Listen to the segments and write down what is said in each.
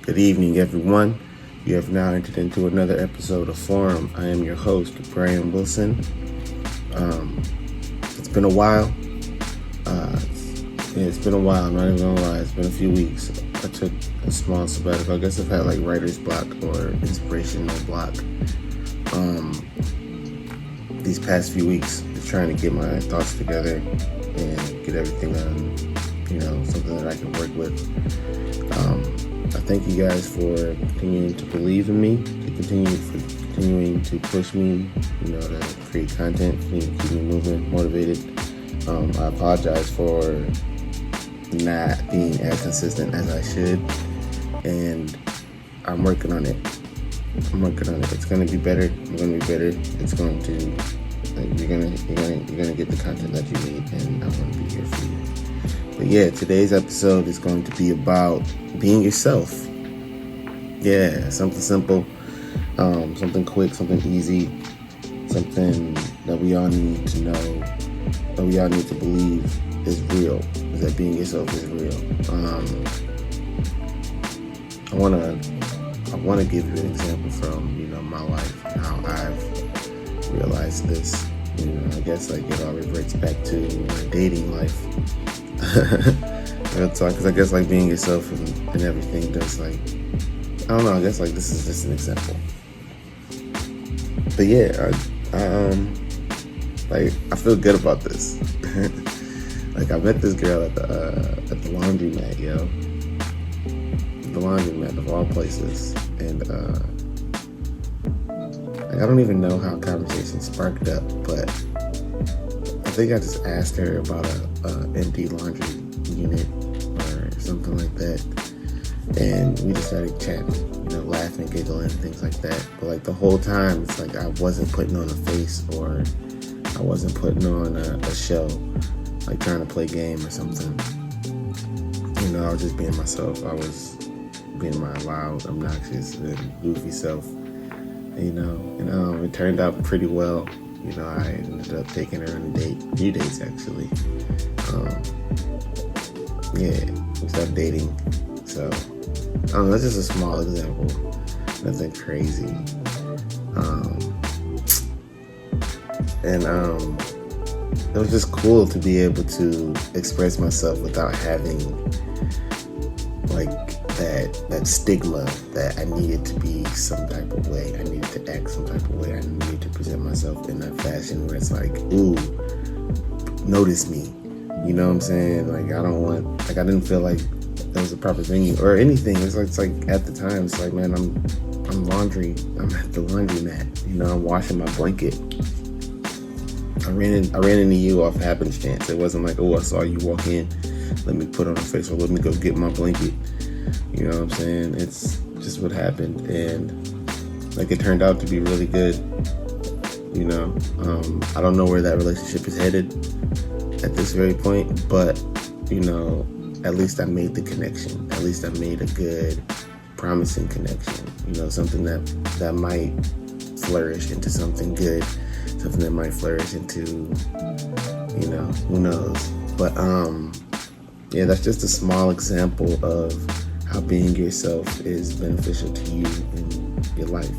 Good evening, everyone. You have now entered into another episode of Forum. I am your host, Brian Wilson. It's been a while. It's been a while. I'm not even gonna lie. It's been a few weeks. I took a small sabbatical. I guess I've had like writer's block or inspirational block. These past few weeks, just trying to get my thoughts together and get everything on, something that I can work with. I thank you guys for continuing to believe in me, continuing to push me, to create content, continue to keep me moving, motivated. I apologize for not being as consistent as I should, and I'm working on it. It's going to be better. I'm going to be better. It's going to, you're going to get the content that you need, and I want to be here for you. But yeah, today's episode is going to be about being yourself. Yeah, something simple, something quick, something easy, something that we all need to know, that we all need to believe is real, is that being yourself is real. I want to give you an example from, my life, how I've realized this. I guess like it all reverts back to my dating life. Real talk, because I guess like being yourself and everything does like, I don't know, I guess like this is just an example. But yeah, I feel good about this. Like I met this girl at the laundromat, yo. The laundromat of all places. And I don't even know how conversation sparked up, but I think I just asked her about a empty laundry unit or something like that, and we just started chatting, laughing, giggling, things like that. But like the whole time, it's like I wasn't putting on a face or I wasn't putting on a show, like trying to play a game or something. I was just being myself. I was being my loud, obnoxious, and goofy self. And it turned out pretty well. I ended up taking her on a few dates actually. We started dating. So, that's just a small example. Nothing crazy. It was just cool to be able to express myself without having like that stigma that I needed to be some type of way. I needed to act some type of way. I needed to present myself in that fashion where it's like, ooh, notice me. You know what I'm saying? Like I didn't feel like that was a proper venue or anything. It's like at the time, it's like, man, I'm at the laundromat. I'm washing my blanket. I ran into you off happenstance. It wasn't like, oh, I saw you walk in, let me put on a face or let me go get my blanket. You know what I'm saying? It's just what happened, and like it turned out to be really good. I don't know where that relationship is headed at this very point, but at least I made the connection. At least I made a good, promising connection. Something that might flourish into something good, something that might flourish into, who knows. But yeah, that's just a small example of how being yourself is beneficial to you in your life.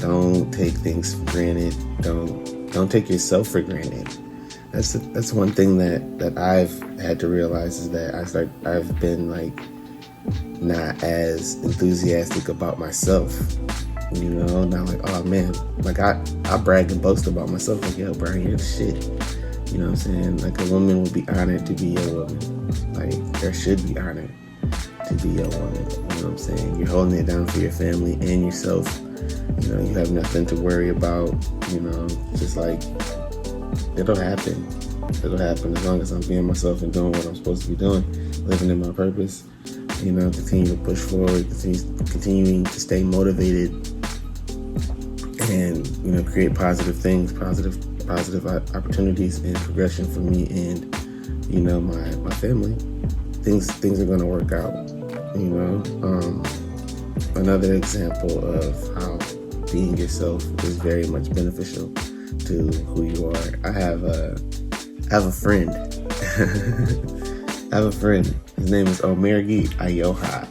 Don't take things for granted. Don't take yourself for granted. That's one thing that I've had to realize is that I've been like not as enthusiastic about myself. Not like, oh man, like I brag and boast about myself, like, yo, Brian, you're the shit. You know what I'm saying? Like a woman would be honored to be a woman. Like there should be honored to be a woman. You know what I'm saying? You're holding it down for your family and yourself. You have nothing to worry about. Just like it'll happen. It'll happen as long as I'm being myself and doing what I'm supposed to be doing, living in my purpose. Continue to push forward, continuing to stay motivated, and create positive things, positive opportunities and progression for me and my family. Things are going to work out. Another example of how being yourself is very much beneficial to who you are. I have a friend. His name is Omergi Ayoha.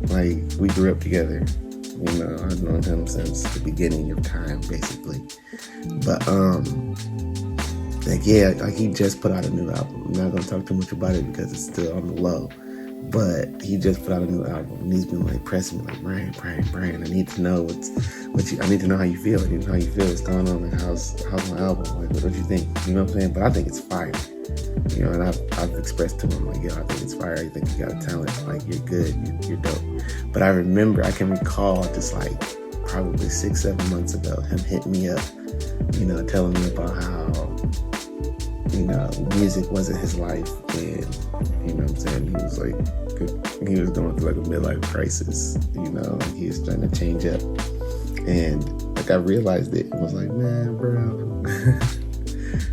Like, we grew up together. You know, I've known him since the beginning of time, basically. But, like, yeah, like, he just put out a new album. I'm not going to talk too much about it because it's still on the low. But he just put out a new album, and he's been, like, pressing me, like, Brian, I need to know I need to know how you feel. I need to know how you feel. What's going on? Like, how's my album? Like, what you think? You know what I'm saying? But I think it's fire. You know, and I've expressed to him, like, yo, I think it's fire. I think you got a talent. Like, you're good. You're dope. But I can recall just, like, probably 6-7 months ago, him hitting me up, you know, telling me about how, you know, music wasn't his life. And, you know what I'm saying? He was like, he was going through, like, a midlife crisis. You know, like, he was trying to change up. And, like, I realized it and was like, man, bro,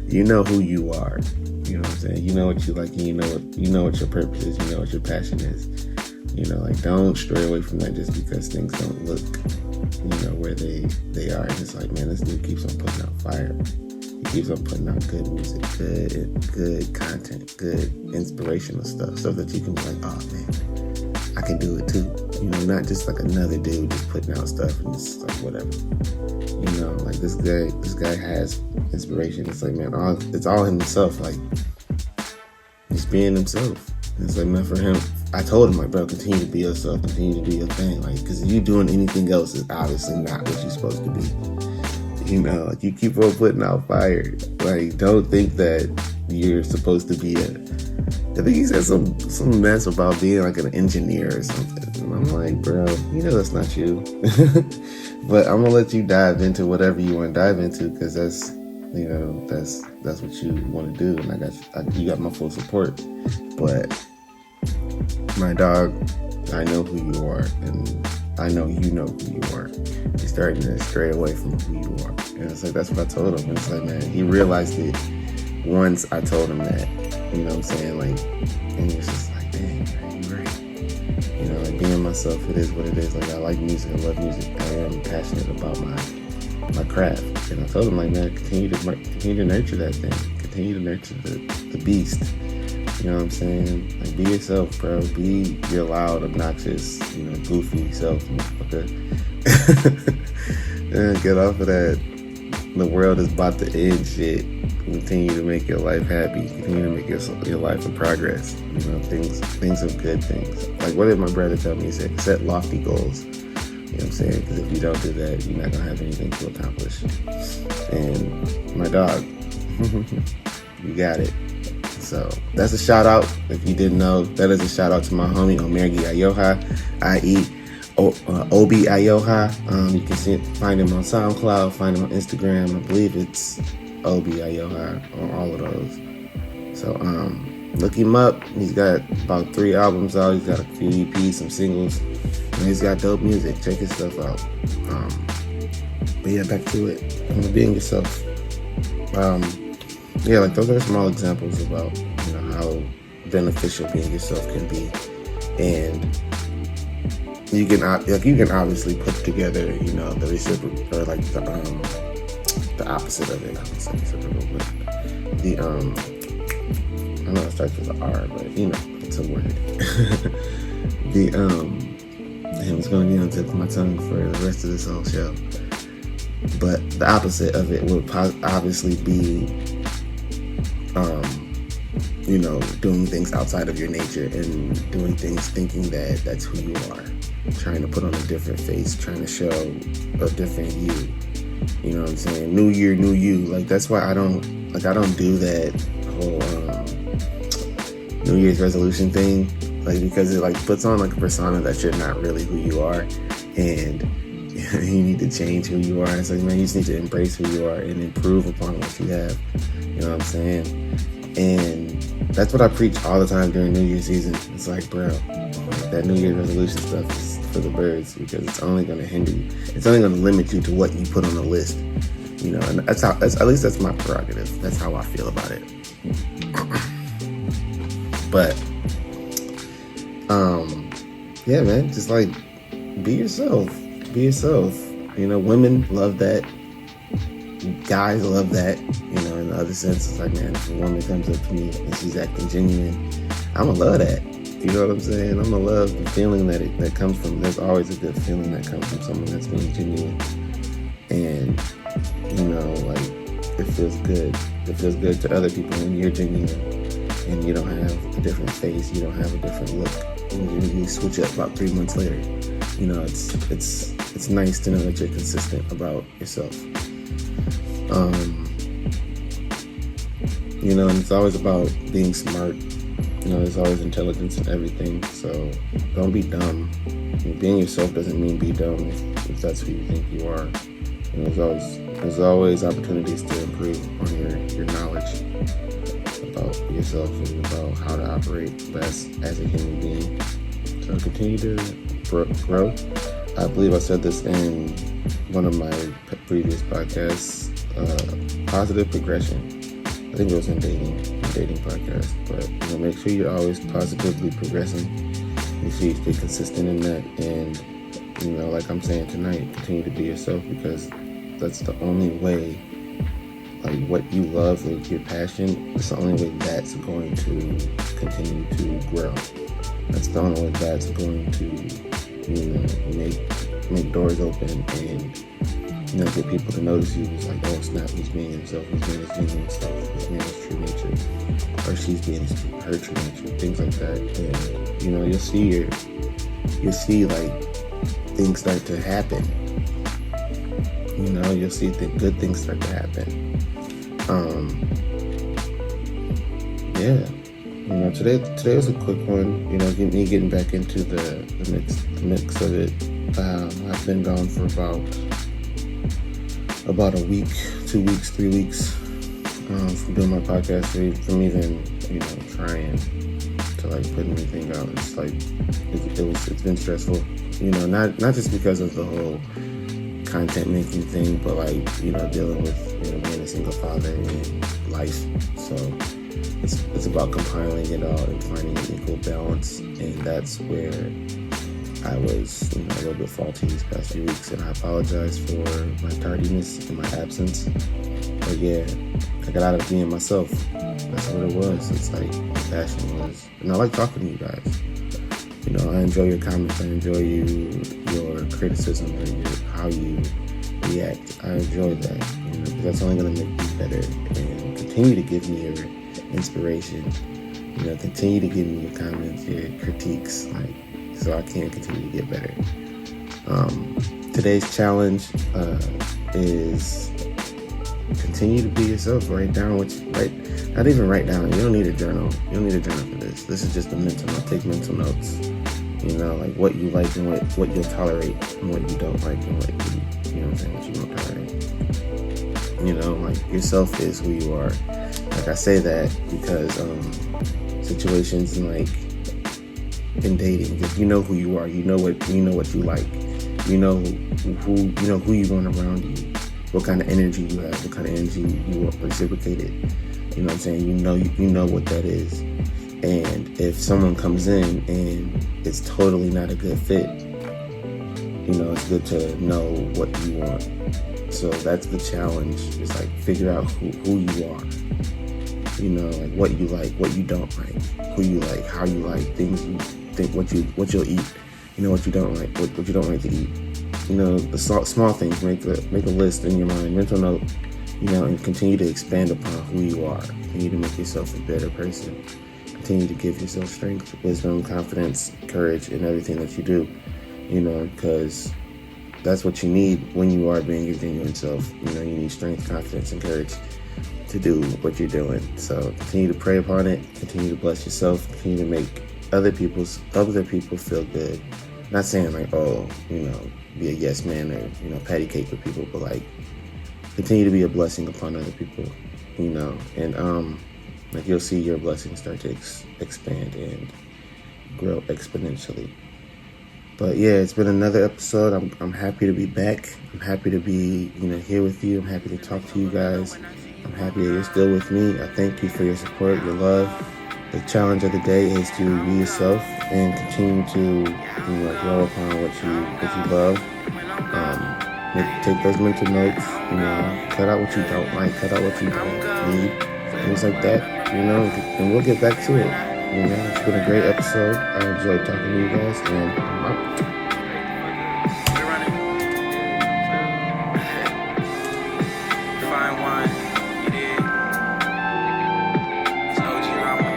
you know who you are. You know what I'm saying? You know what you like, and you know what your purpose is. You know what your passion is. You know, like, don't stray away from that just because things don't look, you know, where they are. And it's like, man, this dude keeps on putting out fire. He keeps on putting out good music, good content, good inspirational stuff that you can be like, oh man, I can do it too. You know, not just like another dude just putting out stuff and it's like whatever. You know, like, this guy has inspiration. It's like, man, it's all himself. Like, he's being himself. And it's like, man, for him, I told him, like, bro, continue to be yourself, continue to do your thing. Like, because if you doing anything else, is obviously not what you're supposed to be. You know, like, you keep on putting out fire. Like, don't think that you're supposed to be I think he said some mess about being like an engineer or something. And I'm like, bro, you know that's not you. But I'm gonna let you dive into whatever you want to dive into, because that's, you know, that's what you want to do, and you got my full support. But my dog, I know who you are, and I know you know who you are. You're starting to stray away from who you are, and it's like, that's what I told him. And it's like, man, he realized it once I told him that. You know what I'm saying? Like, and he was just like, dang, man, you're right. You know, like, being myself, it is what it is. Like, I like music, I love music, I am passionate about my craft. And I told him, like, man, continue to nurture that thing, continue to nurture the beast. You know what I'm saying? Like, be yourself, bro. Be your loud, obnoxious, you know, goofy self, motherfucker. And get off of that the world is about to end shit. Continue to make your life happy. Continue to make your life a progress. You know, things are good things. Like, what did my brother tell me? He said, set lofty goals. You know what I'm saying? Because if you don't do that, you're not going to have anything to accomplish. And my dog, you got it. So that's a shout out. If you didn't know, that is a shout out to my homie Omergi Ayoha, i.e. Obi Ayoha. You can find him on SoundCloud, find him on Instagram. I believe it's Obi Ayoha on all of those. So look him up. He's got about 3 albums out. He's got a few EPs, some singles, and he's got dope music. Check his stuff out. But yeah, back to it. Being yourself. Yeah, like, those are small examples about, you know, how beneficial being yourself can be. And you can obviously put together, you know, the reciprocal, or like the opposite of it. I would say reciprocal, but I know it starts with an R, but you know, it's a word. It's gonna be on the tip of my tongue for the rest of this whole show. But the opposite of it would obviously be, you know, doing things outside of your nature and doing things thinking that that's who you are. Trying to put on a different face, trying to show a different you. You know what I'm saying? New year, new you. Like, that's why I don't do that whole New Year's resolution thing. Like, because it, like, puts on, like, a persona that you're not really who you are, and you need to change who you are. It's like, man, you just need to embrace who you are and improve upon what you have. You know what I'm saying? And that's what I preach all the time during New Year's season. It's like, bro, that New Year's resolution stuff is for the birds, because it's only going to hinder you. It's only going to limit you to what you put on the list. You know, and at least that's my prerogative. That's how I feel about it. But, yeah, man, just, like, be yourself. Be yourself. You know, women love that. Guys love that. You know, in the other sense, it's like, man, if a woman comes up to me and she's acting genuine, I'm gonna love that. You know what I'm saying? I'm gonna love the feeling that comes from. There's always a good feeling that comes from someone that's being genuine, and like it feels good. It feels good to other people when you're genuine, and you don't have a different face, you don't have a different look, and you switch up about 3 months later. It's nice to know that you're consistent about yourself. And it's always about being smart. There's always intelligence in everything, so don't be dumb. Being yourself doesn't mean be dumb if that's who you think you are. There's always opportunities to improve on your knowledge about yourself and about how to operate best as a human being. So continue to grow. I believe I said this in one of my previous podcasts, positive progression. I think it was in dating podcast, but make sure you're always positively progressing. Make sure you stay consistent in that, and like I'm saying tonight, continue to be yourself, because that's the only way. Like what you love, like your passion, it's the only way that's going to continue to grow. That's the only way that's going to make doors open and get people to notice you. It's like, oh snap, he's being himself, he's being his genuine self, he's being his true nature, or she's being her true nature, things like that. And you'll see like things start to happen. You'll see good things start to happen. Today was a quick one. Me getting back into the mix of it. I've been gone for about a week, 2 weeks, 3 weeks from doing my podcast, from even trying to like put anything out. It's like it's been stressful. Not just because of the whole content making thing, but like dealing with being a single father and life. So it's about compiling it all and finding an equal balance, and that's where I was a little bit faulty these past few weeks, and I apologize for my tardiness and my absence. But yeah, I got out of being myself. That's what it was. It's like my passion was, and I like talking to you guys. I enjoy your comments. I enjoy your criticism and how you react. I enjoy that, because that's only going to make me better, and continue to give me your inspiration. Continue to give me your comments, your critiques, so I can continue to get better. Today's challenge is continue to be yourself. Write down not even write down. You don't need a journal. You don't need a journal for this. This is just a mental note. Take mental notes. Like what you like and what you'll tolerate, and what you don't like and what what you won't tolerate. Like yourself is who you are. Like I say that because situations like in dating, if you know who you are, you know what you like, who you want around you, what kind of energy you have, what kind of energy you want reciprocated. You know what I'm saying? You know what that is. And if someone comes in and it's totally not a good fit, it's good to know what you want. So that's the challenge. It's like figure out who you are. Like what you like, what you don't like, who you like, how you like, things you think, what you'll eat, what you don't like, what you don't like to eat. The small things. Make a list in your mind, mental note, and continue to expand upon who you are. Continue to make yourself a better person. Continue to give yourself strength, wisdom, confidence, courage in everything that you do. Because that's what you need when you are being your genuine self. You need strength, confidence, and courage to do what you're doing. So continue to pray upon it. Continue to bless yourself. Continue to make other people feel good. Not saying like, be a yes man or patty cake with people, but like continue to be a blessing upon other people. And like you'll see your blessings start to expand and grow exponentially. But yeah, it's been another episode. I'm happy to be back. I'm happy to be here with you. I'm happy to talk to you guys. I'm happy that you're still with me. I thank you for your support, your love. The challenge of the day is to be yourself and continue to grow upon what you love. Take those mental notes. Cut out what you don't like. Cut out what you don't need. Things like that. And we'll get back to it. It's been a great episode. I enjoyed talking to you guys, and I'm out. We're running. Fine wine. You did. It's OG Rama.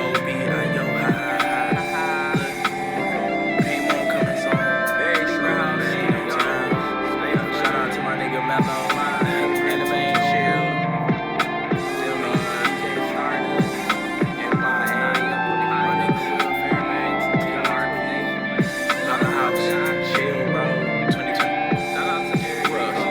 OB, yo, ha. Pink won't come in song. Very different house. Shout out to my nigga Mello. Anime and chill. Still me. MIA. My nigga Will Fairbanks. TRP. Out the house. Chill, bro. 2020. Shout out to Jerry Rush.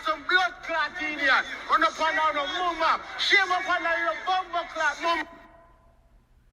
Some blood clot in here. On the pan on the mama. Shame upon your bumper clot, mama.